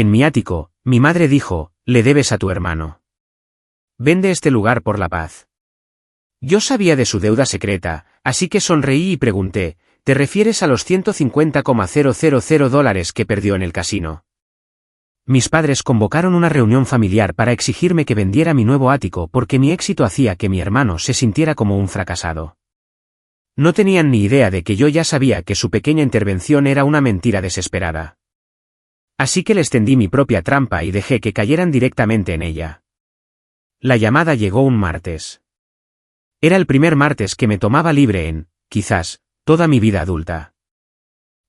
En mi ático, mi madre dijo, le debes a tu hermano. Vende este lugar por la paz. Yo sabía de su deuda secreta, así que sonreí y pregunté, ¿te refieres a los $150,000 que perdió en el casino? Mis padres convocaron una reunión familiar para exigirme que vendiera mi nuevo ático porque mi éxito hacía que mi hermano se sintiera como un fracasado. No tenían ni idea de que yo ya sabía que su pequeña intervención era una mentira desesperada. Así que les tendí mi propia trampa y dejé que cayeran directamente en ella. La llamada llegó un martes. Era el primer martes que me tomaba libre en, quizás, toda mi vida adulta.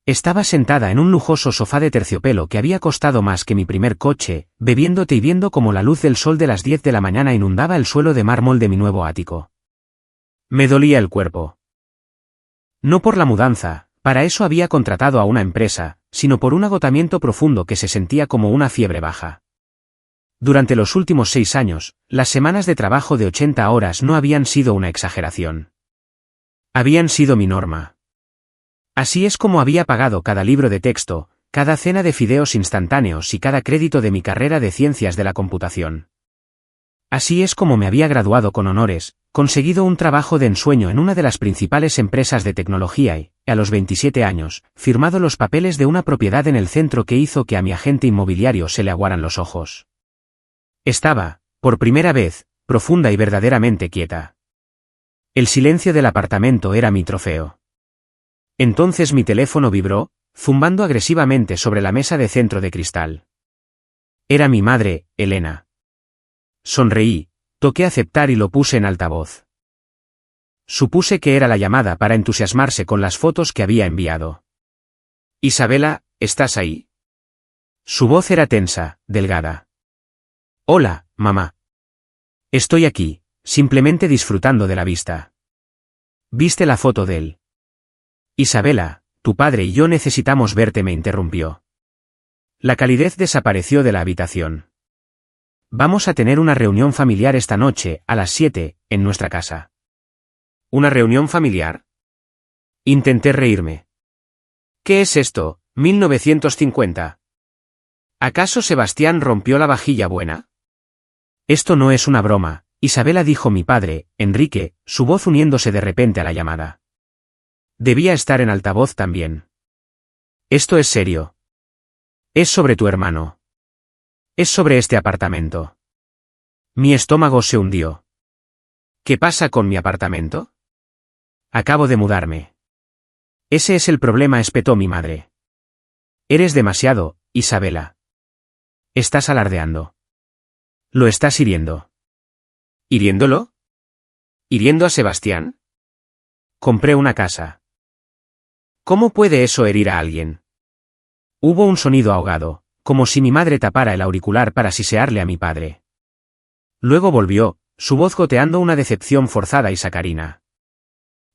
Estaba sentada en un lujoso sofá de terciopelo que había costado más que mi primer coche, bebiendo té y viendo cómo la luz del sol de las 10 de la mañana inundaba el suelo de mármol de mi nuevo ático. Me dolía el cuerpo. No por la mudanza, para eso había contratado a una empresa, sino por un agotamiento profundo que se sentía como una fiebre baja. Durante los últimos 6 años, las semanas de trabajo de 80 horas no habían sido una exageración. Habían sido mi norma. Así es como había pagado cada libro de texto, cada cena de fideos instantáneos y cada crédito de mi carrera de ciencias de la computación. Así es como me había graduado con honores, conseguido un trabajo de ensueño en una de las principales empresas de tecnología y, a los 27 años, firmado los papeles de una propiedad en el centro que hizo que a mi agente inmobiliario se le aguaran los ojos. Estaba, por primera vez, profunda y verdaderamente quieta. El silencio del apartamento era mi trofeo. Entonces mi teléfono vibró, zumbando agresivamente sobre la mesa de centro de cristal. Era mi madre, Elena. Sonreí, toqué aceptar y lo puse en altavoz. Supuse que era la llamada para entusiasmarse con las fotos que había enviado. Isabela, ¿estás ahí? Su voz era tensa, delgada. Hola, mamá. Estoy aquí, simplemente disfrutando de la vista. ¿Viste la foto de él? Isabela, tu padre y yo necesitamos verte, me interrumpió. La calidez desapareció de la habitación. Vamos a tener una reunión familiar esta noche, a las 7, en nuestra casa. ¿Una reunión familiar? Intenté reírme. ¿Qué es esto, 1950? ¿Acaso Sebastián rompió la vajilla buena? Esto no es una broma, Isabela, dijo mi padre, Enrique, su voz uniéndose de repente a la llamada. Debía estar en altavoz también. Esto es serio. Es sobre tu hermano. Es sobre este apartamento. Mi estómago se hundió. ¿Qué pasa con mi apartamento? Acabo de mudarme. Ese es el problema, espetó mi madre. Eres demasiado, Isabela. Estás alardeando. Lo estás hiriendo. ¿Hiriéndolo? ¿Hiriendo a Sebastián? Compré una casa. ¿Cómo puede eso herir a alguien? Hubo un sonido ahogado, como si mi madre tapara el auricular para sisearle a mi padre. Luego volvió, su voz goteando una decepción forzada y sacarina.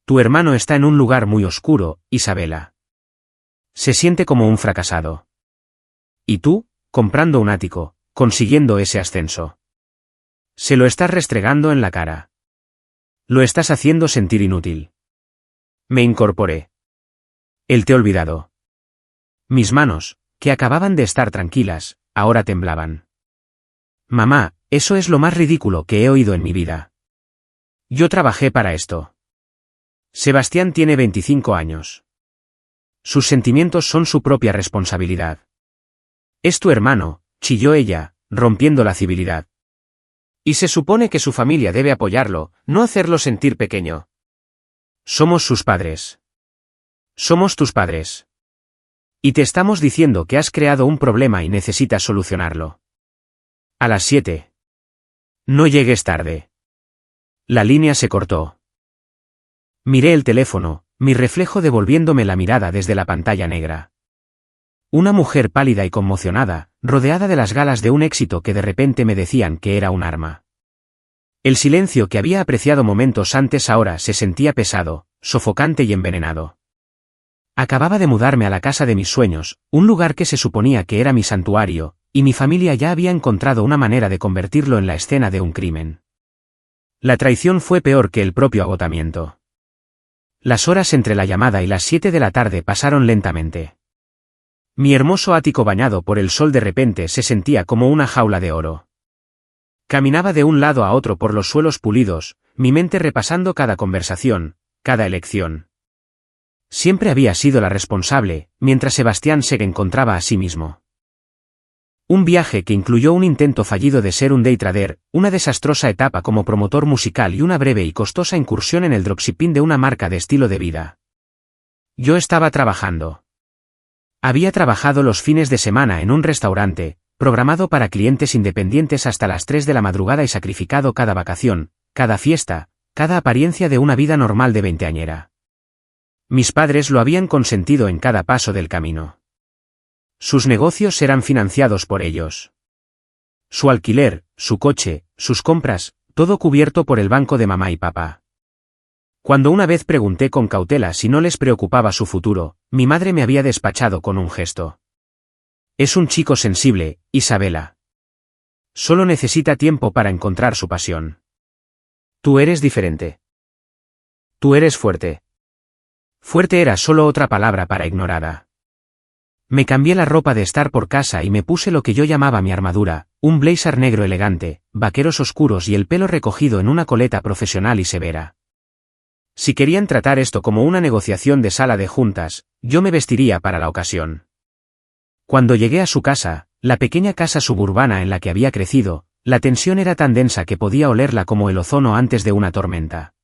Tu hermano está en un lugar muy oscuro, Isabela. Se siente como un fracasado. Y tú, comprando un ático, consiguiendo ese ascenso. Se lo estás restregando en la cara. Lo estás haciendo sentir inútil. Me incorporé. Él te ha olvidado. Mis manos, que acababan de estar tranquilas, ahora temblaban. Mamá, eso es lo más ridículo que he oído en mi vida. Yo trabajé para esto. Sebastián tiene 25 años. Sus sentimientos son su propia responsabilidad. Es tu hermano, chilló ella, rompiendo la civilidad. Y se supone que su familia debe apoyarlo, no hacerlo sentir pequeño. Somos sus padres. Somos tus padres. Y te estamos diciendo que has creado un problema y necesitas solucionarlo. A las 7. No llegues tarde. La línea se cortó. Miré el teléfono, mi reflejo devolviéndome la mirada desde la pantalla negra. Una mujer pálida y conmocionada, rodeada de las galas de un éxito que de repente me decían que era un arma. El silencio que había apreciado momentos antes ahora se sentía pesado, sofocante y envenenado. Acababa de mudarme a la casa de mis sueños, un lugar que se suponía que era mi santuario, y mi familia ya había encontrado una manera de convertirlo en la escena de un crimen. La traición fue peor que el propio agotamiento. Las horas entre la llamada y las 7 de la tarde pasaron lentamente. Mi hermoso ático bañado por el sol de repente se sentía como una jaula de oro. Caminaba de un lado a otro por los suelos pulidos, mi mente repasando cada conversación, cada elección. Siempre había sido la responsable, mientras Sebastián se encontraba a sí mismo. Un viaje que incluyó un intento fallido de ser un day trader, una desastrosa etapa como promotor musical y una breve y costosa incursión en el dropshipping de una marca de estilo de vida. Yo estaba trabajando. Había trabajado los fines de semana en un restaurante, programado para clientes independientes hasta las 3 de la madrugada y sacrificado cada vacación, cada fiesta, cada apariencia de una vida normal de veinteañera. Mis padres lo habían consentido en cada paso del camino. Sus negocios eran financiados por ellos. Su alquiler, su coche, sus compras, todo cubierto por el banco de mamá y papá. Cuando una vez pregunté con cautela si no les preocupaba su futuro, mi madre me había despachado con un gesto. Es un chico sensible, Isabela. Solo necesita tiempo para encontrar su pasión. Tú eres diferente. Tú eres fuerte. Fuerte era solo otra palabra para ignorada. Me cambié la ropa de estar por casa y me puse lo que yo llamaba mi armadura, un blazer negro elegante, vaqueros oscuros y el pelo recogido en una coleta profesional y severa. Si querían tratar esto como una negociación de sala de juntas, yo me vestiría para la ocasión. Cuando llegué a su casa, la pequeña casa suburbana en la que había crecido, la tensión era tan densa que podía olerla como el ozono antes de una tormenta.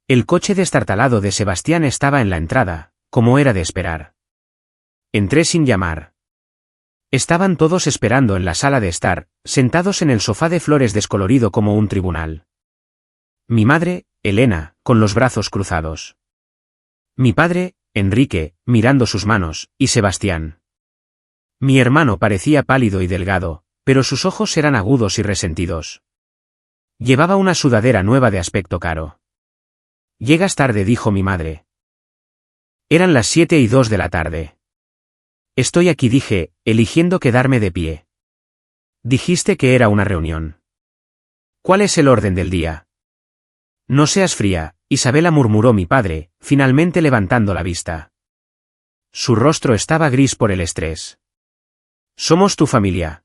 El coche destartalado de Sebastián estaba en la entrada, como era de esperar. Entré sin llamar. Estaban todos esperando en la sala de estar, sentados en el sofá de flores descolorido como un tribunal. Mi madre, Elena, con los brazos cruzados. Mi padre, Enrique, mirando sus manos, y Sebastián. Mi hermano parecía pálido y delgado, pero sus ojos eran agudos y resentidos. Llevaba una sudadera nueva de aspecto caro. Llegas tarde, dijo mi madre. Eran las 7:02 de la tarde. Estoy aquí, dije, eligiendo quedarme de pie. Dijiste que era una reunión. ¿Cuál es el orden del día? No seas fría, Isabela, murmuró mi padre, finalmente levantando la vista. Su rostro estaba gris por el estrés. Somos tu familia.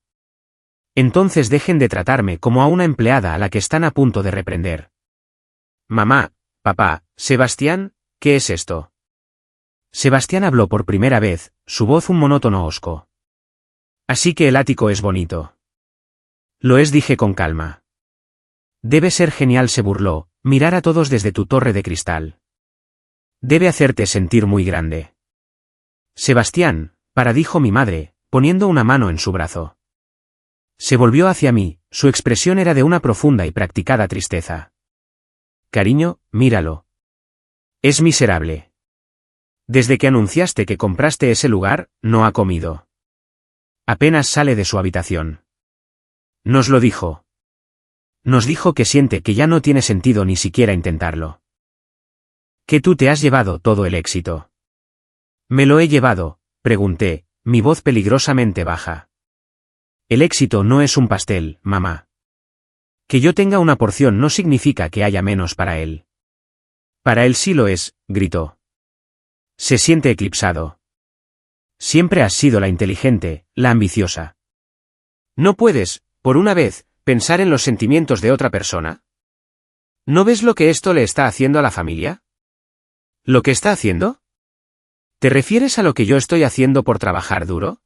Entonces dejen de tratarme como a una empleada a la que están a punto de reprender. Mamá, papá, Sebastián, ¿qué es esto? Sebastián habló por primera vez, su voz un monótono hosco. Así que el ático es bonito. Lo es, dije con calma. Debe ser genial, se burló, mirar a todos desde tu torre de cristal. Debe hacerte sentir muy grande. Sebastián, dijo mi madre, poniendo una mano en su brazo. Se volvió hacia mí, su expresión era de una profunda y practicada tristeza. Cariño, míralo. Es miserable. Desde que anunciaste que compraste ese lugar, no ha comido. Apenas sale de su habitación. Nos lo dijo. Nos dijo que siente que ya no tiene sentido ni siquiera intentarlo. Que tú te has llevado todo el éxito. ¿Me lo he llevado?, pregunté, mi voz peligrosamente baja. El éxito no es un pastel, mamá. Que yo tenga una porción no significa que haya menos para él. Para él sí lo es, gritó. Se siente eclipsado. Siempre has sido la inteligente, la ambiciosa. ¿No puedes, por una vez, pensar en los sentimientos de otra persona? ¿No ves lo que esto le está haciendo a la familia? ¿Lo que está haciendo? ¿Te refieres a lo que yo estoy haciendo por trabajar duro?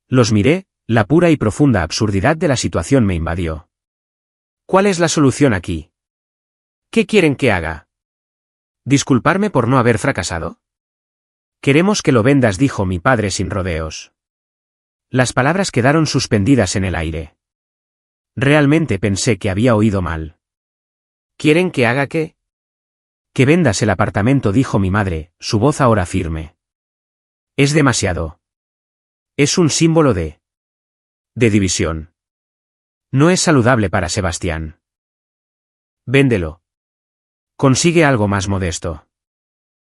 Los miré, la pura y profunda absurdidad de la situación me invadió. ¿Cuál es la solución aquí? ¿Qué quieren que haga? ¿Disculparme por no haber fracasado? Queremos que lo vendas, dijo mi padre sin rodeos. Las palabras quedaron suspendidas en el aire. Realmente pensé que había oído mal. ¿Quieren que haga qué? Que vendas el apartamento, dijo mi madre, su voz ahora firme. Es demasiado. Es un símbolo de división. No es saludable para Sebastián. Véndelo. Consigue algo más modesto.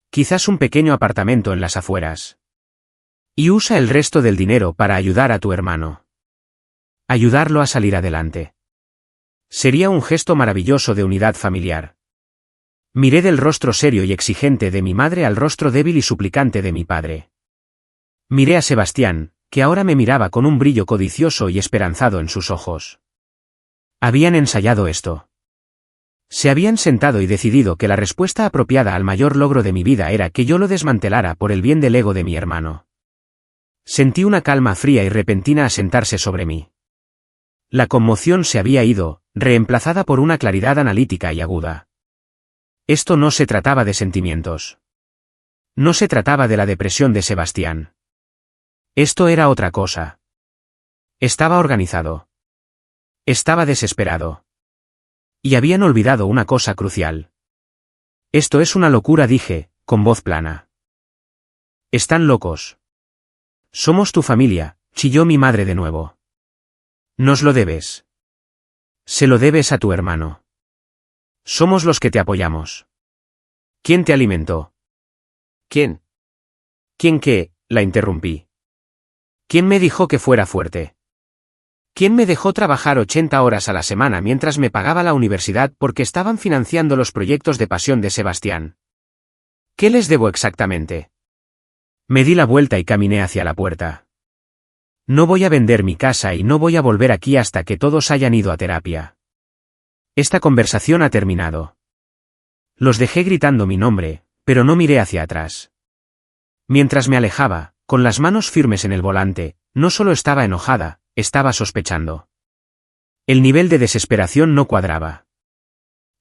Quizás un pequeño apartamento en las afueras. Y usa el resto del dinero para ayudar a tu hermano. Ayudarlo a salir adelante. Sería un gesto maravilloso de unidad familiar. Miré del rostro serio y exigente de mi madre al rostro débil y suplicante de mi padre. Miré a Sebastián, que ahora me miraba con un brillo codicioso y esperanzado en sus ojos. Habían ensayado esto. Se habían sentado y decidido que la respuesta apropiada al mayor logro de mi vida era que yo lo desmantelara por el bien del ego de mi hermano. Sentí una calma fría y repentina asentarse sobre mí. La conmoción se había ido, reemplazada por una claridad analítica y aguda. Esto no se trataba de sentimientos. No se trataba de la depresión de Sebastián. Esto era otra cosa. Estaba organizado. Estaba desesperado. Y habían olvidado una cosa crucial. Esto es una locura, dije, con voz plana. Están locos. Somos tu familia, chilló mi madre de nuevo. Nos lo debes. Se lo debes a tu hermano. Somos los que te apoyamos. ¿Quién te alimentó? ¿Quién? ¿Quién qué? La interrumpí. ¿Quién me dijo que fuera fuerte? ¿Quién me dejó trabajar 80 horas a la semana mientras me pagaba la universidad porque estaban financiando los proyectos de pasión de Sebastián? ¿Qué les debo exactamente? Me di la vuelta y caminé hacia la puerta. No voy a vender mi casa y no voy a volver aquí hasta que todos hayan ido a terapia. Esta conversación ha terminado. Los dejé gritando mi nombre, pero no miré hacia atrás. Mientras me alejaba, con las manos firmes en el volante, no solo estaba enojada, estaba sospechando. El nivel de desesperación no cuadraba.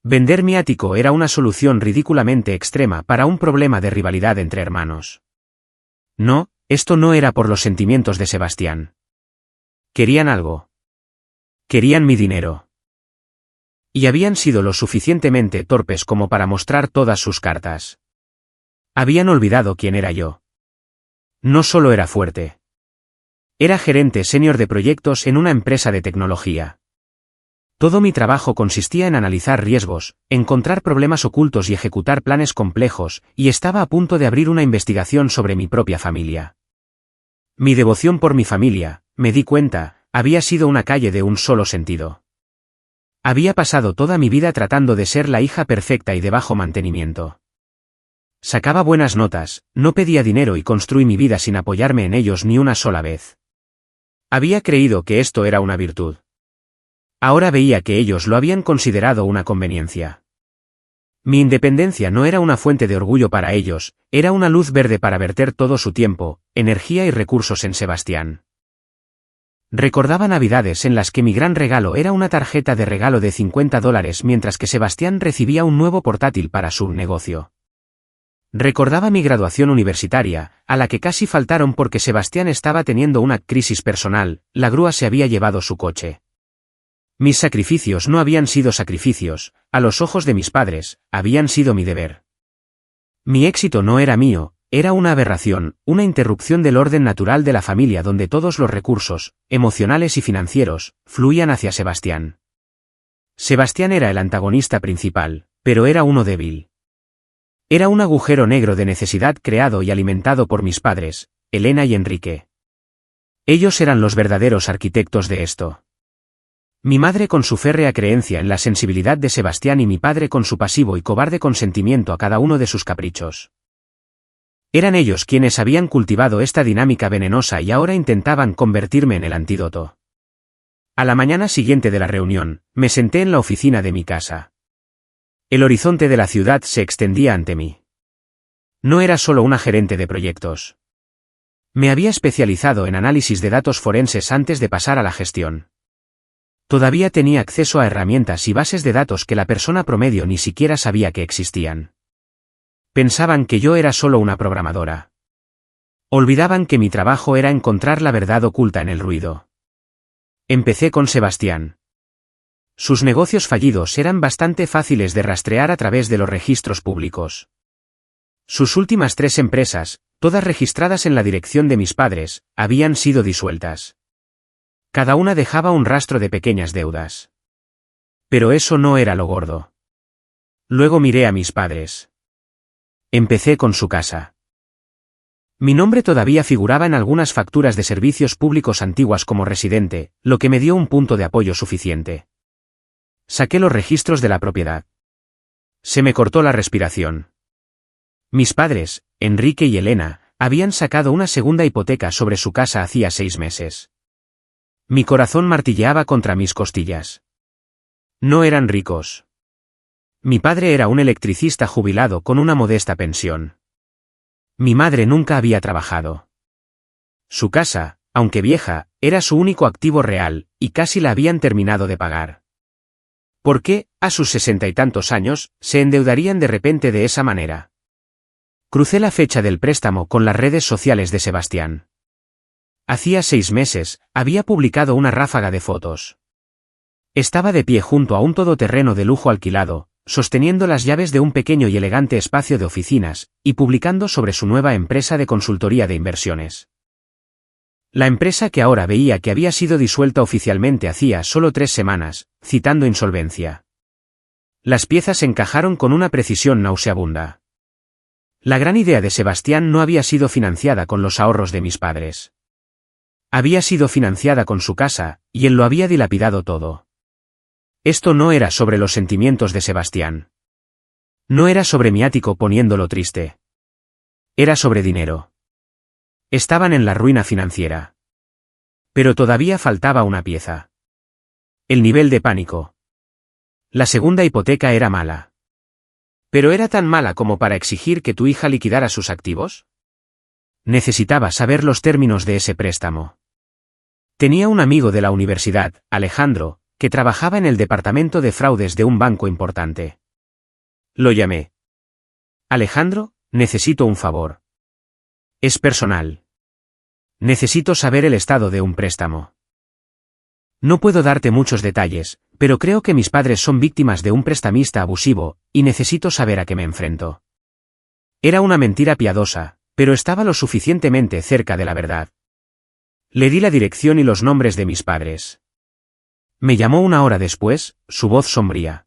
Vender mi ático era una solución ridículamente extrema para un problema de rivalidad entre hermanos. No, esto no era por los sentimientos de Sebastián. Querían algo. Querían mi dinero. Y habían sido lo suficientemente torpes como para mostrar todas sus cartas. Habían olvidado quién era yo. No solo era fuerte. Era gerente senior de proyectos en una empresa de tecnología. Todo mi trabajo consistía en analizar riesgos, encontrar problemas ocultos y ejecutar planes complejos, y estaba a punto de abrir una investigación sobre mi propia familia. Mi devoción por mi familia, me di cuenta, había sido una calle de un solo sentido. Había pasado toda mi vida tratando de ser la hija perfecta y de bajo mantenimiento. Sacaba buenas notas, no pedía dinero y construí mi vida sin apoyarme en ellos ni una sola vez. Había creído que esto era una virtud. Ahora veía que ellos lo habían considerado una conveniencia. Mi independencia no era una fuente de orgullo para ellos, era una luz verde para verter todo su tiempo, energía y recursos en Sebastián. Recordaba navidades en las que mi gran regalo era una tarjeta de regalo de $50 mientras que Sebastián recibía un nuevo portátil para su negocio. Recordaba mi graduación universitaria, a la que casi faltaron porque Sebastián estaba teniendo una crisis personal, la grúa se había llevado su coche. Mis sacrificios no habían sido sacrificios, a los ojos de mis padres, habían sido mi deber. Mi éxito no era mío, era una aberración, una interrupción del orden natural de la familia donde todos los recursos, emocionales y financieros, fluían hacia Sebastián. Sebastián era el antagonista principal, pero era uno débil. Era un agujero negro de necesidad creado y alimentado por mis padres, Elena y Enrique. Ellos eran los verdaderos arquitectos de esto. Mi madre con su férrea creencia en la sensibilidad de Sebastián y mi padre con su pasivo y cobarde consentimiento a cada uno de sus caprichos. Eran ellos quienes habían cultivado esta dinámica venenosa y ahora intentaban convertirme en el antídoto. A la mañana siguiente de la reunión, me senté en la oficina de mi casa. El horizonte de la ciudad se extendía ante mí. No era solo una gerente de proyectos. Me había especializado en análisis de datos forenses antes de pasar a la gestión. Todavía tenía acceso a herramientas y bases de datos que la persona promedio ni siquiera sabía que existían. Pensaban que yo era solo una programadora. Olvidaban que mi trabajo era encontrar la verdad oculta en el ruido. Empecé con Sebastián. Sus negocios fallidos eran bastante fáciles de rastrear a través de los registros públicos. Sus últimas 3 empresas, todas registradas en la dirección de mis padres, habían sido disueltas. Cada una dejaba un rastro de pequeñas deudas. Pero eso no era lo gordo. Luego miré a mis padres. Empecé con su casa. Mi nombre todavía figuraba en algunas facturas de servicios públicos antiguas como residente, lo que me dio un punto de apoyo suficiente. Saqué los registros de la propiedad. Se me cortó la respiración. Mis padres, Enrique y Elena, habían sacado una segunda hipoteca sobre su casa hacía 6 meses. Mi corazón martilleaba contra mis costillas. No eran ricos. Mi padre era un electricista jubilado con una modesta pensión. Mi madre nunca había trabajado. Su casa, aunque vieja, era su único activo real, y casi la habían terminado de pagar. ¿Por qué, a sus 60 y tantos años, se endeudarían de repente de esa manera? Crucé la fecha del préstamo con las redes sociales de Sebastián. Hacía 6 meses, había publicado una ráfaga de fotos. Estaba de pie junto a un todoterreno de lujo alquilado, sosteniendo las llaves de un pequeño y elegante espacio de oficinas, y publicando sobre su nueva empresa de consultoría de inversiones. La empresa que ahora veía que había sido disuelta oficialmente hacía solo 3 semanas, citando insolvencia. Las piezas encajaron con una precisión nauseabunda. La gran idea de Sebastián no había sido financiada con los ahorros de mis padres. Había sido financiada con su casa, y él lo había dilapidado todo. Esto no era sobre los sentimientos de Sebastián. No era sobre mi ático poniéndolo triste. Era sobre dinero. Estaban en la ruina financiera. Pero todavía faltaba una pieza. El nivel de pánico. La segunda hipoteca era mala. ¿Pero era tan mala como para exigir que tu hija liquidara sus activos? Necesitaba saber los términos de ese préstamo. Tenía un amigo de la universidad, Alejandro, que trabajaba en el departamento de fraudes de un banco importante. Lo llamé. Alejandro, necesito un favor. Es personal. Necesito saber el estado de un préstamo. No puedo darte muchos detalles, pero creo que mis padres son víctimas de un prestamista abusivo, y necesito saber a qué me enfrento. Era una mentira piadosa, pero estaba lo suficientemente cerca de la verdad. Le di la dirección y los nombres de mis padres. Me llamó 1 hora después, su voz sombría.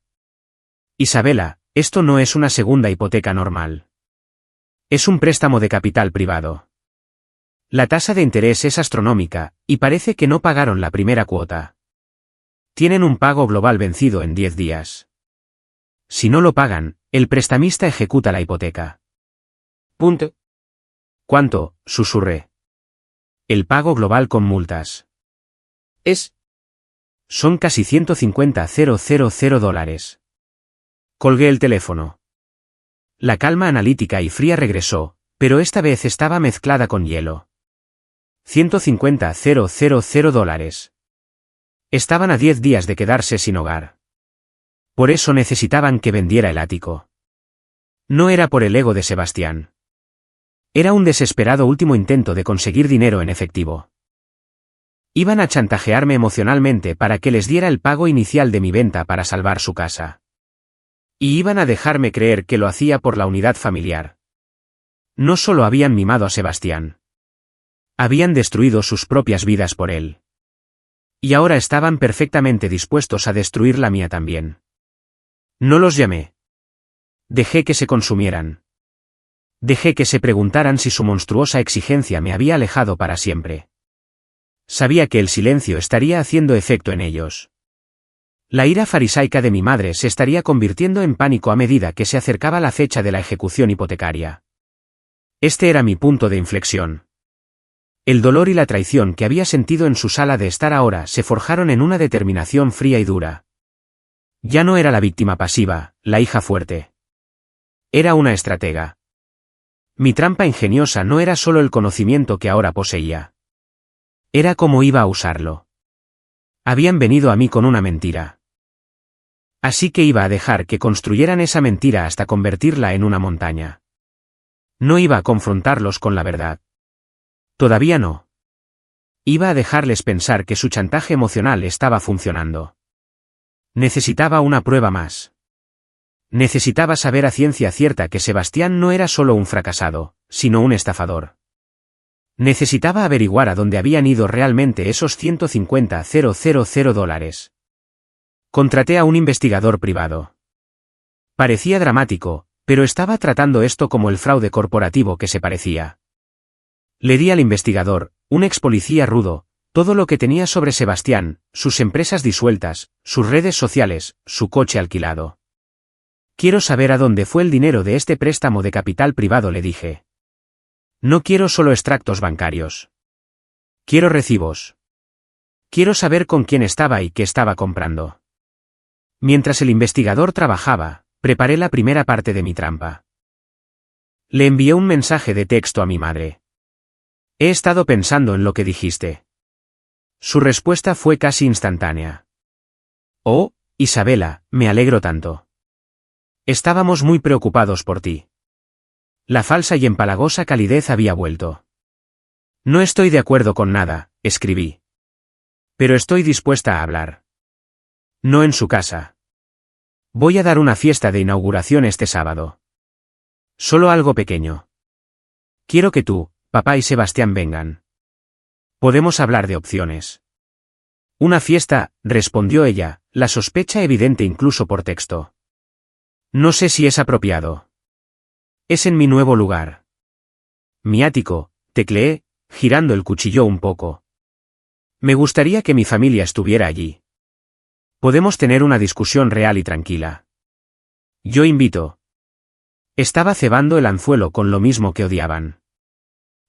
Isabela, esto no es una segunda hipoteca normal. Es un préstamo de capital privado. La tasa de interés es astronómica, y parece que no pagaron la primera cuota. Tienen un pago global vencido en 10 días. Si no lo pagan, el prestamista ejecuta la hipoteca. Punto. ¿Cuánto? Susurré. El pago global con multas. Son casi $150,000. Colgué el teléfono. La calma analítica y fría regresó, pero esta vez estaba mezclada con hielo. $150,000. Estaban a 10 días de quedarse sin hogar. Por eso necesitaban que vendiera el ático. No era por el ego de Sebastián. Era un desesperado último intento de conseguir dinero en efectivo. Iban a chantajearme emocionalmente para que les diera el pago inicial de mi venta para salvar su casa. Y iban a dejarme creer que lo hacía por la unidad familiar. No solo habían mimado a Sebastián. Habían destruido sus propias vidas por él. Y ahora estaban perfectamente dispuestos a destruir la mía también. No los llamé. Dejé que se consumieran. Dejé que se preguntaran si su monstruosa exigencia me había alejado para siempre. Sabía que el silencio estaría haciendo efecto en ellos. La ira farisaica de mi madre se estaría convirtiendo en pánico a medida que se acercaba la fecha de la ejecución hipotecaria. Este era mi punto de inflexión. El dolor y la traición que había sentido en su sala de estar ahora se forjaron en una determinación fría y dura. Ya no era la víctima pasiva, la hija fuerte. Era una estratega. Mi trampa ingeniosa no era solo el conocimiento que ahora poseía. Era cómo iba a usarlo. Habían venido a mí con una mentira. Así que iba a dejar que construyeran esa mentira hasta convertirla en una montaña. No iba a confrontarlos con la verdad. Todavía no. Iba a dejarles pensar que su chantaje emocional estaba funcionando. Necesitaba una prueba más. Necesitaba saber a ciencia cierta que Sebastián no era solo un fracasado, sino un estafador. Necesitaba averiguar a dónde habían ido realmente esos $150,000. Contraté a un investigador privado. Parecía dramático, pero estaba tratando esto como el fraude corporativo que se parecía. Le di al investigador, un ex policía rudo, todo lo que tenía sobre Sebastián, sus empresas disueltas, sus redes sociales, su coche alquilado. Quiero saber a dónde fue el dinero de este préstamo de capital privado, le dije. No quiero solo extractos bancarios. Quiero recibos. Quiero saber con quién estaba y qué estaba comprando. Mientras el investigador trabajaba, preparé la primera parte de mi trampa. Le envié un mensaje de texto a mi madre. He estado pensando en lo que dijiste. Su respuesta fue casi instantánea. Oh, Isabela, me alegro tanto. Estábamos muy preocupados por ti. La falsa y empalagosa calidez había vuelto. No estoy de acuerdo con nada, escribí. Pero estoy dispuesta a hablar. No en su casa. Voy a dar una fiesta de inauguración este sábado. Solo algo pequeño. Quiero que tú, papá y Sebastián vengan. Podemos hablar de opciones. Una fiesta, respondió ella, la sospecha evidente incluso por texto. No sé si es apropiado. Es en mi nuevo lugar. Mi ático, tecleé, girando el cuchillo un poco. Me gustaría que mi familia estuviera allí. Podemos tener una discusión real y tranquila. Yo invito. Estaba cebando el anzuelo con lo mismo que odiaban.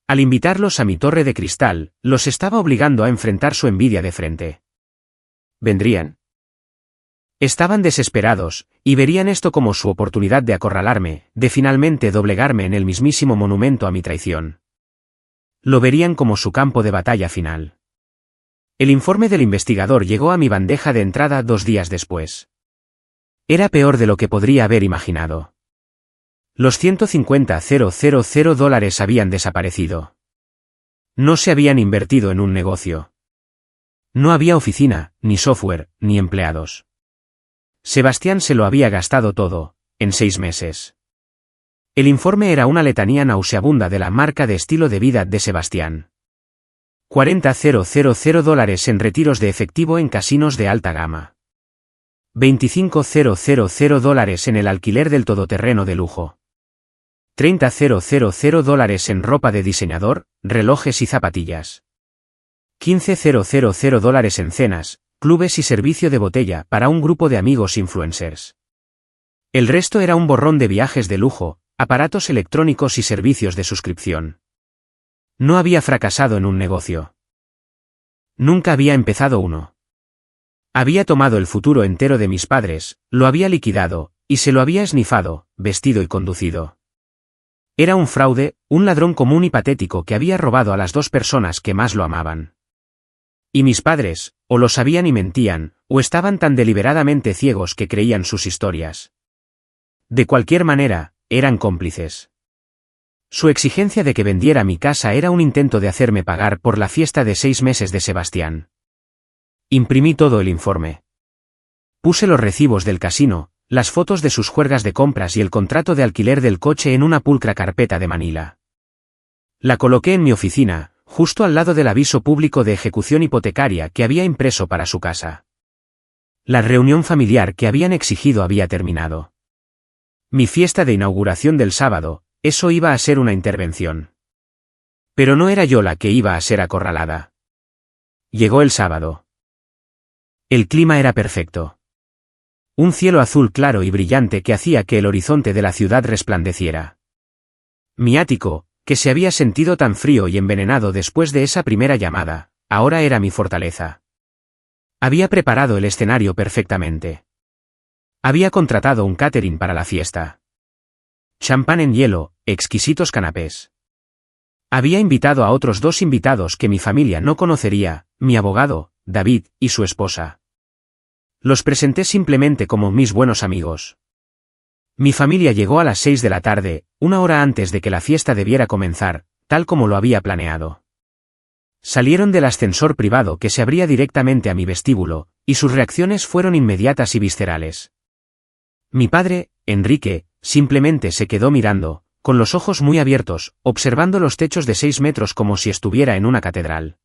Al invitarlos a mi torre de cristal, los estaba obligando a enfrentar su envidia de frente. ¿Vendrían? Estaban desesperados, y verían esto como su oportunidad de acorralarme, de finalmente doblegarme en el mismísimo monumento a mi traición. Lo verían como su campo de batalla final. El informe del investigador llegó a mi bandeja de entrada 2 días después. Era peor de lo que podría haber imaginado. Los $150,000 habían desaparecido. No se habían invertido en un negocio. No había oficina, ni software, ni empleados. Sebastián se lo había gastado todo, en 6 meses. El informe era una letanía nauseabunda de la marca de estilo de vida de Sebastián. $40,000 en retiros de efectivo en casinos de alta gama. $25,000 en el alquiler del todoterreno de lujo. $30,000 en ropa de diseñador, relojes y zapatillas. $15,000 en cenas, clubes y servicio de botella para un grupo de amigos influencers. El resto era un borrón de viajes de lujo, aparatos electrónicos y servicios de suscripción. No había fracasado en un negocio. Nunca había empezado uno. Había tomado el futuro entero de mis padres, lo había liquidado, y se lo había esnifado, vestido y conducido. Era un fraude, un ladrón común y patético que había robado a las 2 personas que más lo amaban. Y mis padres, o lo sabían y mentían, o estaban tan deliberadamente ciegos que creían sus historias. De cualquier manera, eran cómplices. Su exigencia de que vendiera mi casa era un intento de hacerme pagar por la fiesta de 6 meses de Sebastián. Imprimí todo el informe. Puse los recibos del casino, las fotos de sus juergas de compras y el contrato de alquiler del coche en una pulcra carpeta de Manila. La coloqué en mi oficina, justo al lado del aviso público de ejecución hipotecaria que había impreso para su casa. La reunión familiar que habían exigido había terminado. Mi fiesta de inauguración del sábado, eso iba a ser una intervención. Pero no era yo la que iba a ser acorralada. Llegó el sábado. El clima era perfecto. Un cielo azul claro y brillante que hacía que el horizonte de la ciudad resplandeciera. Mi ático, que se había sentido tan frío y envenenado después de esa primera llamada, ahora era mi fortaleza. Había preparado el escenario perfectamente. Había contratado un catering para la fiesta. Champán en hielo, exquisitos canapés. Había invitado a otros 2 invitados que mi familia no conocería, mi abogado, David, y su esposa. Los presenté simplemente como mis buenos amigos. Mi familia llegó a las 6 de la tarde, 1 hora antes de que la fiesta debiera comenzar, tal como lo había planeado. Salieron del ascensor privado que se abría directamente a mi vestíbulo, y sus reacciones fueron inmediatas y viscerales. Mi padre, Enrique, simplemente se quedó mirando, con los ojos muy abiertos, observando los techos de 6 metros como si estuviera en una catedral.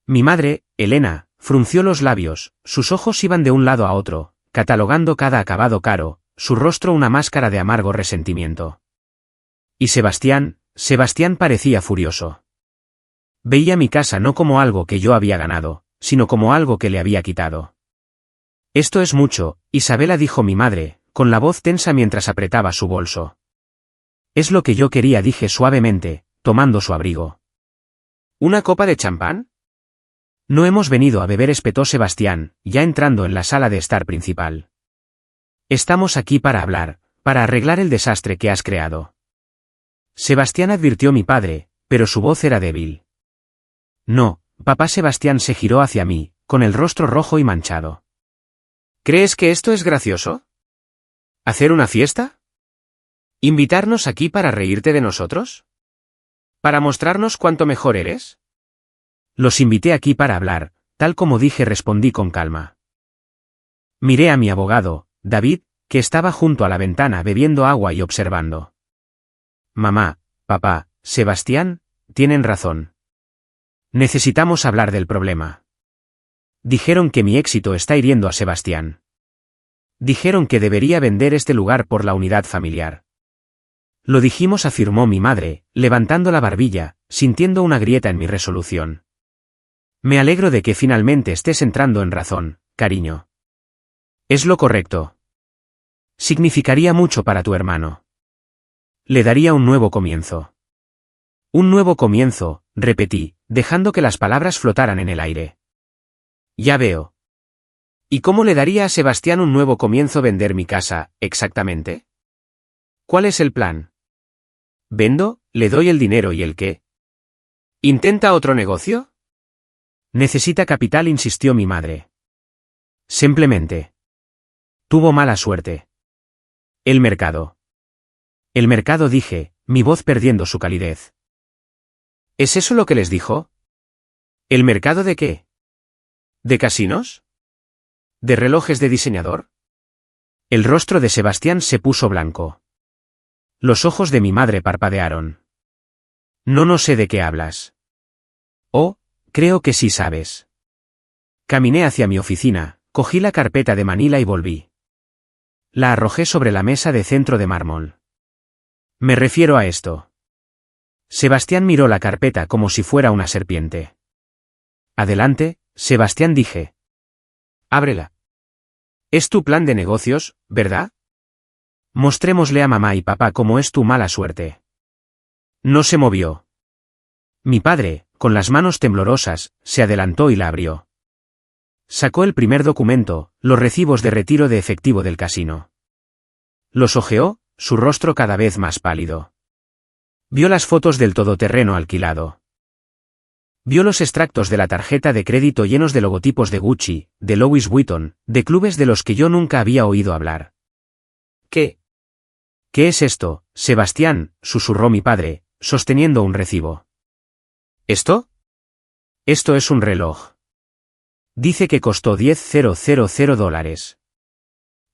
Mi madre, Elena, frunció los labios, sus ojos iban de un lado a otro, catalogando cada acabado caro, su rostro una máscara de amargo resentimiento. Y Sebastián parecía furioso. Veía mi casa no como algo que yo había ganado, sino como algo que le había quitado. Esto es mucho, Isabela, dijo mi madre, con la voz tensa mientras apretaba su bolso. Es lo que yo quería, dije suavemente, tomando su abrigo. ¿Una copa de champán? No hemos venido a beber, espetó Sebastián, ya entrando en la sala de estar principal. Estamos aquí para hablar, para arreglar el desastre que has creado. Sebastián, advirtió mi padre, pero su voz era débil. No, papá. Sebastián se giró hacia mí, con el rostro rojo y manchado. ¿Crees que esto es gracioso? ¿Hacer una fiesta? ¿Invitarnos aquí para reírte de nosotros? ¿Para mostrarnos cuánto mejor eres? Los invité aquí para hablar, tal como dije, respondí con calma. Miré a mi abogado, David, que estaba junto a la ventana bebiendo agua y observando. Mamá, papá, Sebastián, tienen razón. Necesitamos hablar del problema. Dijeron que mi éxito está hiriendo a Sebastián. Dijeron que debería vender este lugar por la unidad familiar. Lo dijimos, afirmó mi madre, levantando la barbilla, sintiendo una grieta en mi resolución. Me alegro de que finalmente estés entrando en razón, cariño. Es lo correcto. Significaría mucho para tu hermano. Le daría un nuevo comienzo. Un nuevo comienzo, repetí, dejando que las palabras flotaran en el aire. Ya veo. ¿Y cómo le daría a Sebastián un nuevo comienzo vender mi casa, exactamente? ¿Cuál es el plan? ¿Vendo, le doy el dinero y el qué? ¿Intenta otro negocio? Necesita capital, insistió mi madre. Simplemente. Tuvo mala suerte. El mercado. El mercado, dije, mi voz perdiendo su calidez. ¿Es eso lo que les dijo? ¿El mercado de qué? ¿De casinos? ¿De relojes de diseñador? El rostro de Sebastián se puso blanco. Los ojos de mi madre parpadearon. No sé de qué hablas. Oh, creo que sí sabes. Caminé hacia mi oficina, cogí la carpeta de Manila y volví. La arrojé sobre la mesa de centro de mármol. Me refiero a esto. Sebastián miró la carpeta como si fuera una serpiente. Adelante, Sebastián, dije. Ábrela. Es tu plan de negocios, ¿verdad? Mostrémosle a mamá y papá cómo es tu mala suerte. No se movió. Mi padre, con las manos temblorosas, se adelantó y la abrió. Sacó el primer documento, los recibos de retiro de efectivo del casino. Los hojeó, su rostro cada vez más pálido. Vio las fotos del todoterreno alquilado. Vio los extractos de la tarjeta de crédito llenos de logotipos de Gucci, de Louis Vuitton, de clubes de los que yo nunca había oído hablar. ¿Qué? ¿Qué es esto, Sebastián?, susurró mi padre, sosteniendo un recibo. ¿Esto? Esto es un reloj. Dice que costó $10,000.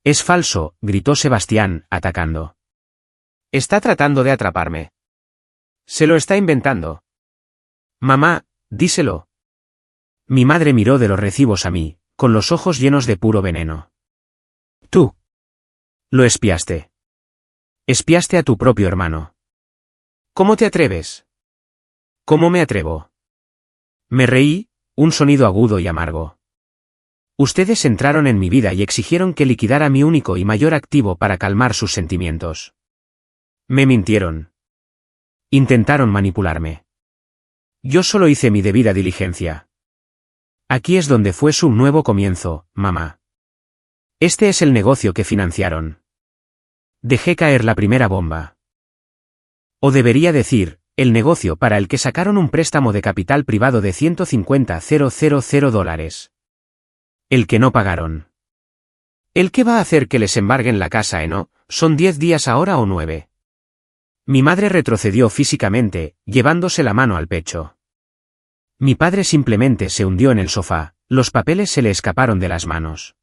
Es falso, gritó Sebastián, atacando. Está tratando de atraparme. Se lo está inventando. Mamá, díselo. Mi madre miró de los recibos a mí, con los ojos llenos de puro veneno. Tú. Lo espiaste. Espiaste a tu propio hermano. ¿Cómo te atreves? ¿Cómo me atrevo? Me reí, un sonido agudo y amargo. Ustedes entraron en mi vida y exigieron que liquidara mi único y mayor activo para calmar sus sentimientos. Me mintieron. Intentaron manipularme. Yo solo hice mi debida diligencia. Aquí es donde fue su nuevo comienzo, mamá. Este es el negocio que financiaron. Dejé caer la primera bomba. O debería decir, el negocio para el que sacaron un préstamo de capital privado de $150,000. El que no pagaron. ¿El qué va a hacer que les embarguen la casa, no? ¿Son 10 días ahora o 9? Mi madre retrocedió físicamente, llevándose la mano al pecho. Mi padre simplemente se hundió en el sofá, los papeles se le escaparon de las manos.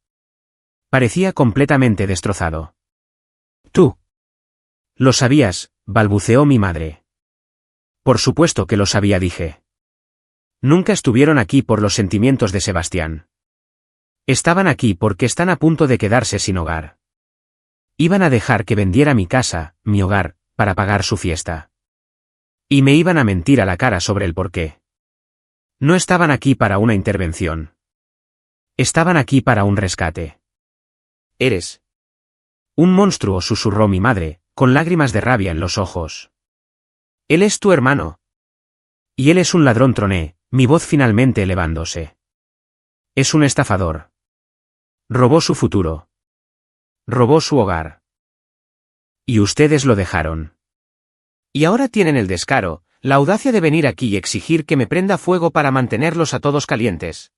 Parecía completamente destrozado. Tú. Lo sabías, balbuceó mi madre. Por supuesto que lo sabía, dije. Nunca estuvieron aquí por los sentimientos de Sebastián. Estaban aquí porque están a punto de quedarse sin hogar. Iban a dejar que vendiera mi casa, mi hogar, para pagar su fiesta. Y me iban a mentir a la cara sobre el porqué. No estaban aquí para una intervención. Estaban aquí para un rescate. Eres un monstruo, susurró mi madre, con lágrimas de rabia en los ojos. Él es tu hermano. Y él es un ladrón, troné, mi voz finalmente elevándose. Es un estafador. Robó su futuro. Robó su hogar. Y ustedes lo dejaron. Y ahora tienen el descaro, la audacia de venir aquí y exigir que me prenda fuego para mantenerlos a todos calientes.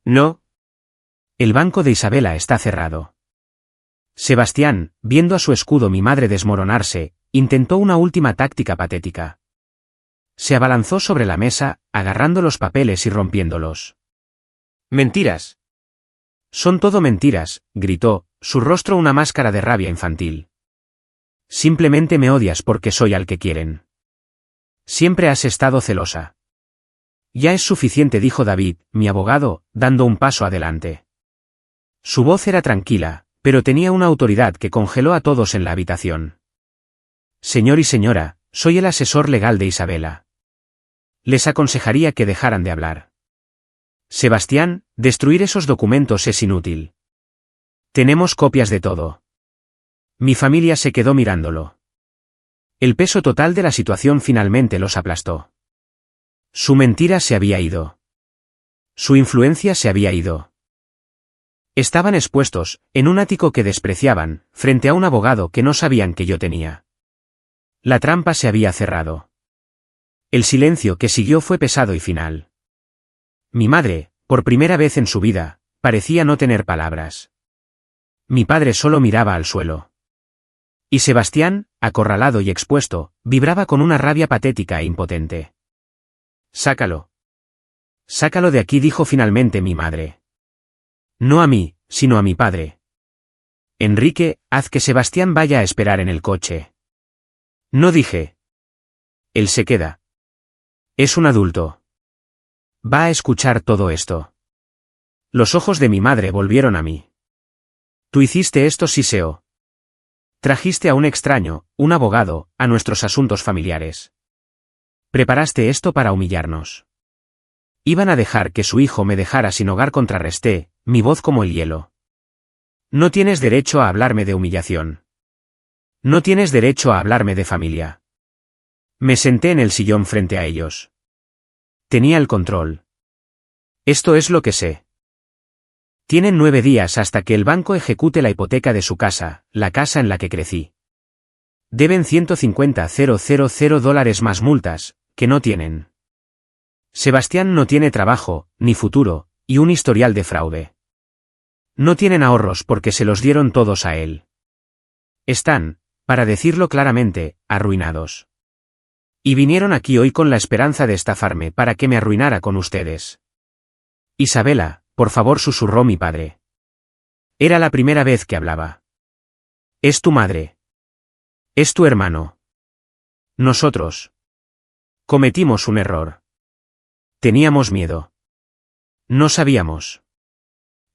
No. El banco de Isabela está cerrado. Sebastián, viendo a su escudo mi madre desmoronarse, intentó una última táctica patética. Se abalanzó sobre la mesa, agarrando los papeles y rompiéndolos. Mentiras. Son todo mentiras, gritó, su rostro una máscara de rabia infantil. Simplemente me odias porque soy al que quieren. Siempre has estado celosa. Ya es suficiente, dijo David, mi abogado, dando un paso adelante. Su voz era tranquila, pero tenía una autoridad que congeló a todos en la habitación. Señor y señora, soy el asesor legal de Isabela. Les aconsejaría que dejaran de hablar. Sebastián, destruir esos documentos es inútil. Tenemos copias de todo. Mi familia se quedó mirándolo. El peso total de la situación finalmente los aplastó. Su mentira se había ido. Su influencia se había ido. Estaban expuestos, en un ático que despreciaban, frente a un abogado que no sabían que yo tenía. La trampa se había cerrado. El silencio que siguió fue pesado y final. Mi madre, por primera vez en su vida, parecía no tener palabras. Mi padre solo miraba al suelo. Y Sebastián, acorralado y expuesto, vibraba con una rabia patética e impotente. Sácalo. Sácalo de aquí, dijo finalmente mi madre. No a mí, sino a mi padre. Enrique, haz que Sebastián vaya a esperar en el coche. No, dije. Él se queda. Es un adulto. Va a escuchar todo esto. Los ojos de mi madre volvieron a mí. Tú hiciste esto, Siseo. Trajiste a un extraño, un abogado, a nuestros asuntos familiares. Preparaste esto para humillarnos. Iban a dejar que su hijo me dejara sin hogar, contrarresté, mi voz como el hielo. No tienes derecho a hablarme de humillación. No tienes derecho a hablarme de familia. Me senté en el sillón frente a ellos. Tenía el control. Esto es lo que sé. Tienen 9 días hasta que el banco ejecute la hipoteca de su casa, la casa en la que crecí. Deben $150,000 más multas, que no tienen. Sebastián no tiene trabajo, ni futuro, y un historial de fraude. No tienen ahorros porque se los dieron todos a él. Están, para decirlo claramente, arruinados. Y vinieron aquí hoy con la esperanza de estafarme para que me arruinara con ustedes. Isabela, por favor, susurró mi padre. Era la primera vez que hablaba. Es tu madre. Es tu hermano. Nosotros. Cometimos un error. Teníamos miedo. No sabíamos.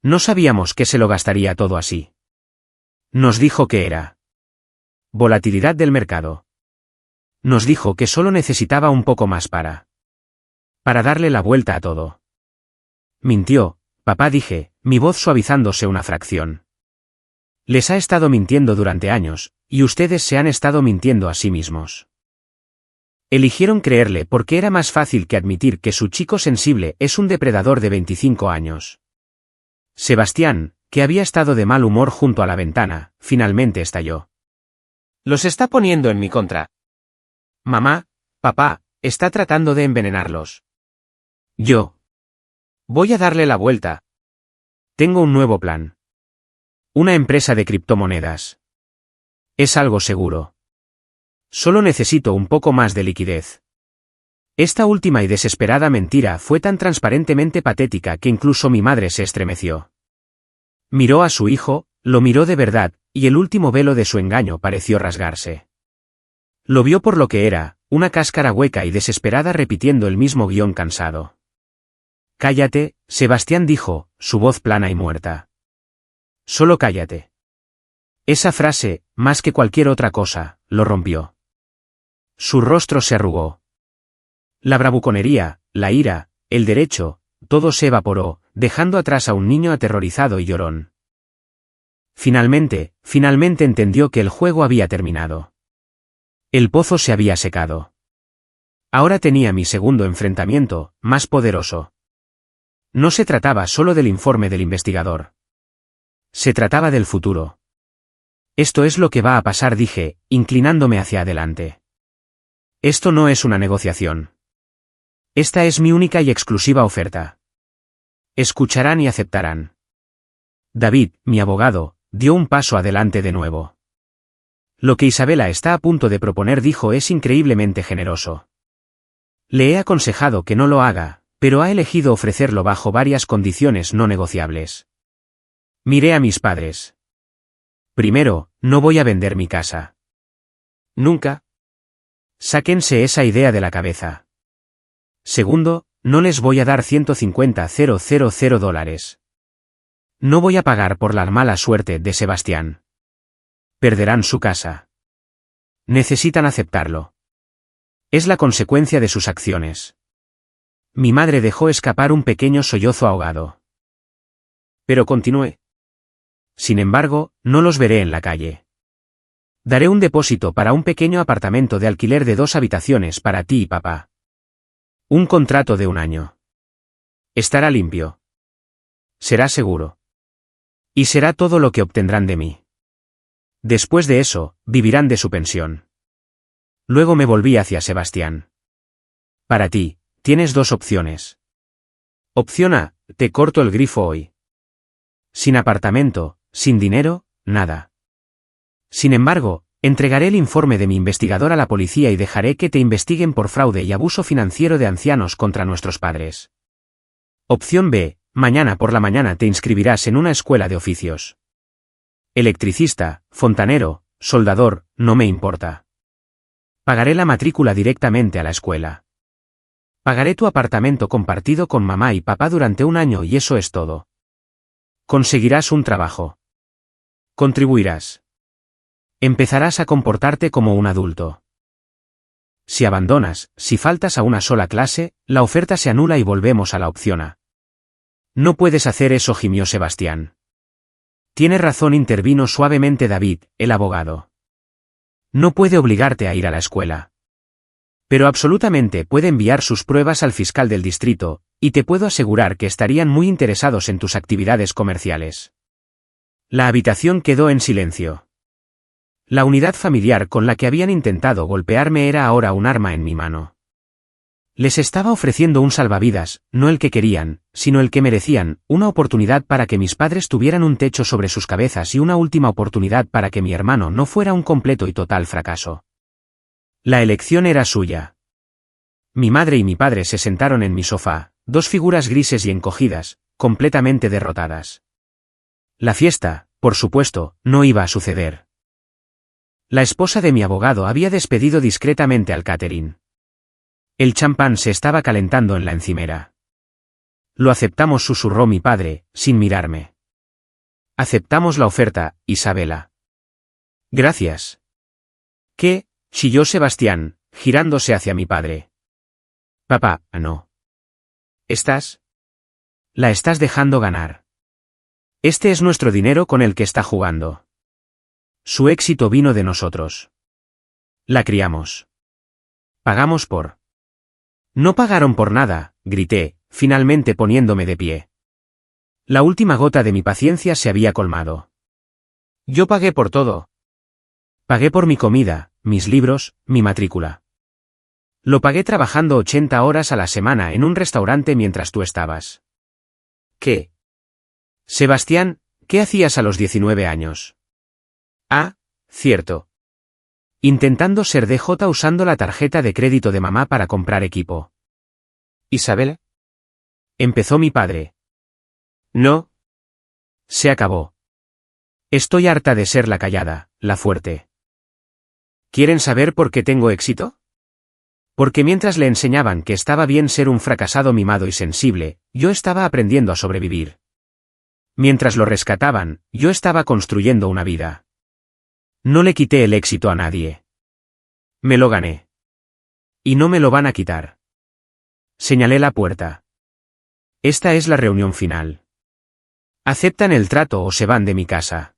No sabíamos que se lo gastaría todo así. Nos dijo que era volatilidad del mercado. Nos dijo que solo necesitaba un poco más para darle la vuelta a todo. Mintió, papá, dije, mi voz suavizándose una fracción. Les ha estado mintiendo durante años, y ustedes se han estado mintiendo a sí mismos. Eligieron creerle porque era más fácil que admitir que su chico sensible es un depredador de 25 años. Sebastián, que había estado de mal humor junto a la ventana, finalmente estalló. Los está poniendo en mi contra. Mamá, papá, está tratando de envenenarlos. Yo. Voy a darle la vuelta. Tengo un nuevo plan. Una empresa de criptomonedas. Es algo seguro. Solo necesito un poco más de liquidez. Esta última y desesperada mentira fue tan transparentemente patética que incluso mi madre se estremeció. Miró a su hijo, lo miró de verdad, y el último velo de su engaño pareció rasgarse. Lo vio por lo que era, una cáscara hueca y desesperada repitiendo el mismo guión cansado. Cállate, Sebastián dijo, su voz plana y muerta. Solo cállate. Esa frase, más que cualquier otra cosa, lo rompió. Su rostro se arrugó. La bravuconería, la ira, el derecho, todo se evaporó, dejando atrás a un niño aterrorizado y llorón. Finalmente entendió que el juego había terminado. El pozo se había secado. Ahora tenía mi segundo enfrentamiento, más poderoso. No se trataba solo del informe del investigador. Se trataba del futuro. Esto es lo que va a pasar, dije, inclinándome hacia adelante. Esto no es una negociación. Esta es mi única y exclusiva oferta. Escucharán y aceptarán. David, mi abogado, dio un paso adelante de nuevo. Lo que Isabela está a punto de proponer, dijo, es increíblemente generoso. Le he aconsejado que no lo haga, pero ha elegido ofrecerlo bajo varias condiciones no negociables. Miré a mis padres. Primero, no voy a vender mi casa. Nunca. Sáquense esa idea de la cabeza. Segundo, no les voy a dar $150,000. No voy a pagar por la mala suerte de Sebastián. Perderán su casa. Necesitan aceptarlo. Es la consecuencia de sus acciones. Mi madre dejó escapar un pequeño sollozo ahogado. Pero continué. Sin embargo, no los veré en la calle. Daré un depósito para un pequeño apartamento de alquiler de 2 habitaciones para ti y papá. Un contrato de 1 año. Estará limpio. Será seguro. Y será todo lo que obtendrán de mí. Después de eso, vivirán de su pensión. Luego me volví hacia Sebastián. Para ti, tienes 2 opciones. Opción A, te corto el grifo hoy. Sin apartamento, sin dinero, nada. Sin embargo, entregaré el informe de mi investigador a la policía y dejaré que te investiguen por fraude y abuso financiero de ancianos contra nuestros padres. Opción B, mañana por la mañana te inscribirás en una escuela de oficios. Electricista, fontanero, soldador, no me importa. Pagaré la matrícula directamente a la escuela. Pagaré tu apartamento compartido con mamá y papá durante 1 año y eso es todo. Conseguirás un trabajo. Contribuirás. Empezarás a comportarte como un adulto. Si abandonas, si faltas a una sola clase, la oferta se anula y volvemos a la opción A. No puedes hacer eso, gimió Sebastián. Tienes razón, intervino suavemente David, el abogado. No puede obligarte a ir a la escuela. Pero absolutamente puede enviar sus pruebas al fiscal del distrito, y te puedo asegurar que estarían muy interesados en tus actividades comerciales. La habitación quedó en silencio. La unidad familiar con la que habían intentado golpearme era ahora un arma en mi mano. Les estaba ofreciendo un salvavidas, no el que querían, sino el que merecían, una oportunidad para que mis padres tuvieran un techo sobre sus cabezas y una última oportunidad para que mi hermano no fuera un completo y total fracaso. La elección era suya. Mi madre y mi padre se sentaron en mi sofá, 2 figuras grises y encogidas, completamente derrotadas. La fiesta, por supuesto, no iba a suceder. La esposa de mi abogado había despedido discretamente al catering. El champán se estaba calentando en la encimera. Lo aceptamos, susurró mi padre, sin mirarme. Aceptamos la oferta, Isabela. Gracias. ¿Qué? Chilló Sebastián, girándose hacia mi padre. Papá, no. La estás dejando ganar. Este es nuestro dinero con el que está jugando. Su éxito vino de nosotros. La criamos. Pagamos por. No pagaron por nada, grité, finalmente poniéndome de pie. La última gota de mi paciencia se había colmado. Yo pagué por todo. Pagué por mi comida, mis libros, mi matrícula. Lo pagué trabajando 80 horas a la semana en un restaurante mientras tú estabas. ¿Qué? Sebastián, ¿qué hacías a los 19 años? Ah, cierto. Intentando ser DJ usando la tarjeta de crédito de mamá para comprar equipo. ¿Isabel? Empezó mi padre. No. Se acabó. Estoy harta de ser la callada, la fuerte. ¿Quieren saber por qué tengo éxito? Porque mientras le enseñaban que estaba bien ser un fracasado mimado y sensible, yo estaba aprendiendo a sobrevivir. Mientras lo rescataban, yo estaba construyendo una vida. No le quité el éxito a nadie. Me lo gané. Y no me lo van a quitar. Señalé la puerta. Esta es la reunión final. ¿Aceptan el trato o se van de mi casa?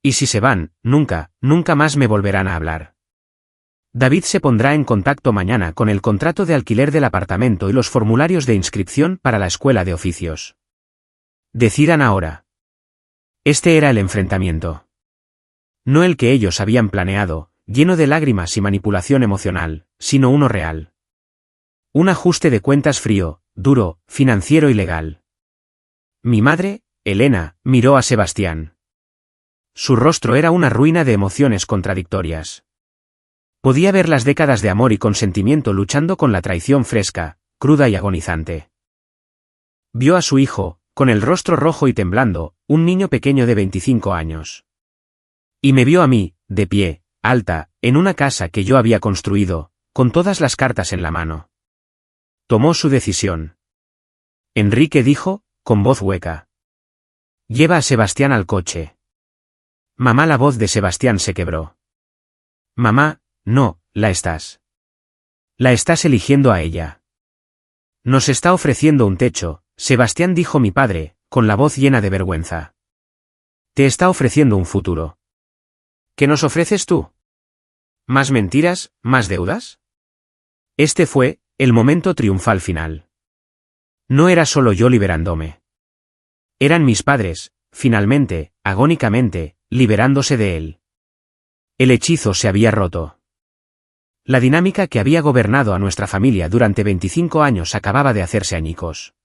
Y si se van, nunca más me volverán a hablar. David se pondrá en contacto mañana con el contrato de alquiler del apartamento y los formularios de inscripción para la escuela de oficios. Decidan ahora. Este era el enfrentamiento. No el que ellos habían planeado, lleno de lágrimas y manipulación emocional, sino uno real. Un ajuste de cuentas frío, duro, financiero y legal. Mi madre, Elena, miró a Sebastián. Su rostro era una ruina de emociones contradictorias. Podía ver las décadas de amor y consentimiento luchando con la traición fresca, cruda y agonizante. Vio a su hijo, con el rostro rojo y temblando, un niño pequeño de 25 años. Y me vio a mí, de pie, alta, en una casa que yo había construido, con todas las cartas en la mano. Tomó su decisión. Enrique dijo, con voz hueca. Lleva a Sebastián al coche. Mamá, la voz de Sebastián se quebró. Mamá, no, la estás eligiendo a ella. Nos está ofreciendo un techo, Sebastián, dijo mi padre, con la voz llena de vergüenza. Te está ofreciendo un futuro. ¿Qué nos ofreces tú? ¿Más mentiras, más deudas? Este fue el momento triunfal final. No era solo yo liberándome. Eran mis padres, finalmente, agónicamente, liberándose de él. El hechizo se había roto. La dinámica que había gobernado a nuestra familia durante 25 años acababa de hacerse añicos.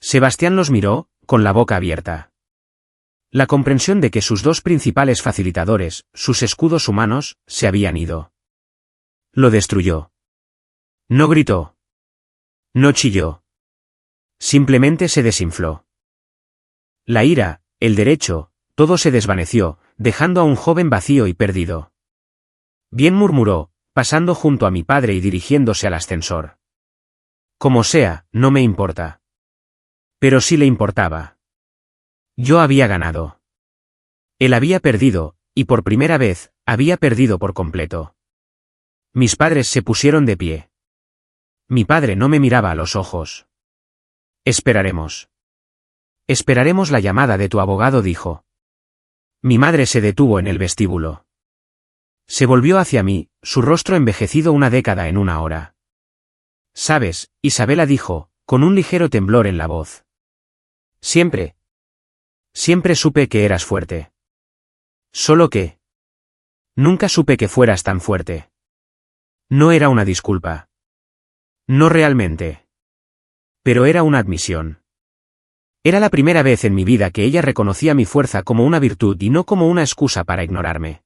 Sebastián los miró, con la boca abierta. La comprensión de que sus dos principales facilitadores, sus escudos humanos, se habían ido. Lo destruyó. No gritó. No chilló. Simplemente se desinfló. La ira, el derecho, todo se desvaneció, dejando a un joven vacío y perdido. Bien, murmuró, pasando junto a mi padre y dirigiéndose al ascensor. Como sea, no me importa. Pero sí le importaba. Yo había ganado. Él había perdido, y por primera vez, había perdido por completo. Mis padres se pusieron de pie. Mi padre no me miraba a los ojos. Esperaremos. Esperaremos la llamada de tu abogado, dijo. Mi madre se detuvo en el vestíbulo. Se volvió hacia mí, su rostro envejecido una década en una hora. Sabes, Isabela, dijo, con un ligero temblor en la voz. Siempre supe que eras fuerte. Solo que nunca supe que fueras tan fuerte. No era una disculpa. No realmente. Pero era una admisión. Era la primera vez en mi vida que ella reconocía mi fuerza como una virtud y no como una excusa para ignorarme.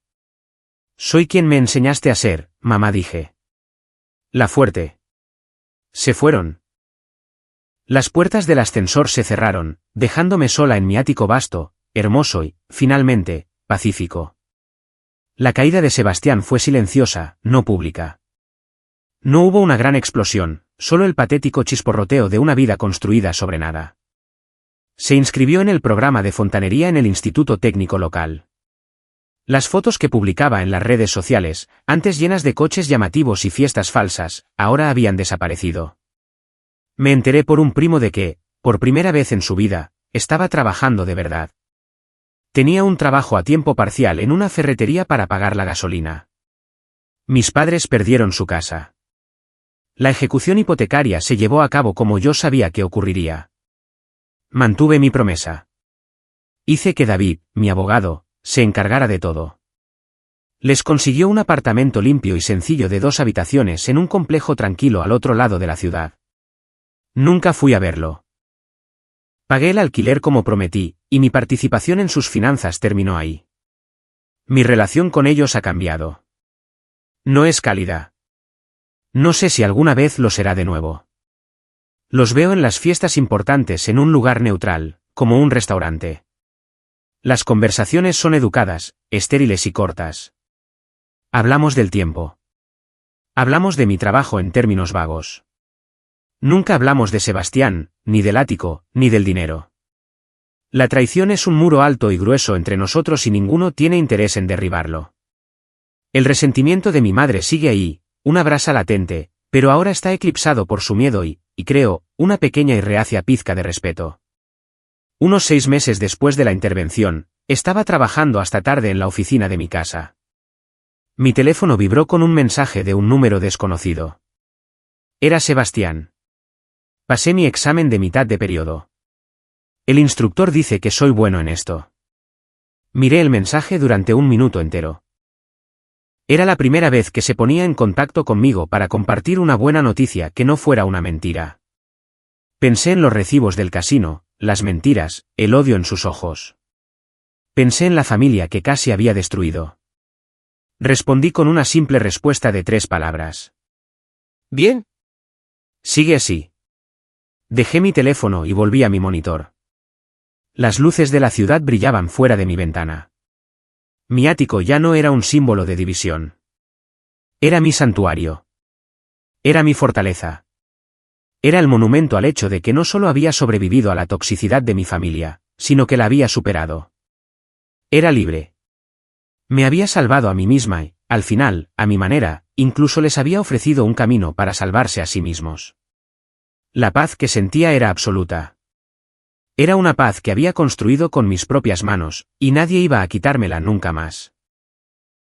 Soy quien me enseñaste a ser, mamá, dije. La fuerte. Se fueron. Las puertas del ascensor se cerraron, dejándome sola en mi ático vasto, hermoso y, finalmente, pacífico. La caída de Sebastián fue silenciosa, no pública. No hubo una gran explosión, solo el patético chisporroteo de una vida construida sobre nada. Se inscribió en el programa de fontanería en el instituto técnico local. Las fotos que publicaba en las redes sociales, antes llenas de coches llamativos y fiestas falsas, ahora habían desaparecido. Me enteré por un primo de que, por primera vez en su vida, estaba trabajando de verdad. Tenía un trabajo a tiempo parcial en una ferretería para pagar la gasolina. Mis padres perdieron su casa. La ejecución hipotecaria se llevó a cabo como yo sabía que ocurriría. Mantuve mi promesa. Hice que David, mi abogado, se encargara de todo. Les consiguió un apartamento limpio y sencillo de 2 habitaciones en un complejo tranquilo al otro lado de la ciudad. Nunca fui a verlo. Pagué el alquiler como prometí, y mi participación en sus finanzas terminó ahí. Mi relación con ellos ha cambiado. No es cálida. No sé si alguna vez lo será de nuevo. Los veo en las fiestas importantes en un lugar neutral, como un restaurante. Las conversaciones son educadas, estériles y cortas. Hablamos del tiempo. Hablamos de mi trabajo en términos vagos. Nunca hablamos de Sebastián, ni del ático, ni del dinero. La traición es un muro alto y grueso entre nosotros y ninguno tiene interés en derribarlo. El resentimiento de mi madre sigue ahí, una brasa latente, pero ahora está eclipsado por su miedo y creo, una pequeña y reacia pizca de respeto. Unos 6 meses después de la intervención, estaba trabajando hasta tarde en la oficina de mi casa. Mi teléfono vibró con un mensaje de un número desconocido. Era Sebastián. Pasé mi examen de mitad de periodo. El instructor dice que soy bueno en esto. Miré el mensaje durante un minuto entero. Era la primera vez que se ponía en contacto conmigo para compartir una buena noticia que no fuera una mentira. Pensé en los recibos del casino, las mentiras, el odio en sus ojos. Pensé en la familia que casi había destruido. Respondí con una simple respuesta de 3 palabras. Bien. Sigue así. Dejé mi teléfono y volví a mi monitor. Las luces de la ciudad brillaban fuera de mi ventana. Mi ático ya no era un símbolo de división. Era mi santuario. Era mi fortaleza. Era el monumento al hecho de que no solo había sobrevivido a la toxicidad de mi familia, sino que la había superado. Era libre. Me había salvado a mí misma y, al final, a mi manera, incluso les había ofrecido un camino para salvarse a sí mismos. La paz que sentía era absoluta. Era una paz que había construido con mis propias manos, y nadie iba a quitármela nunca más.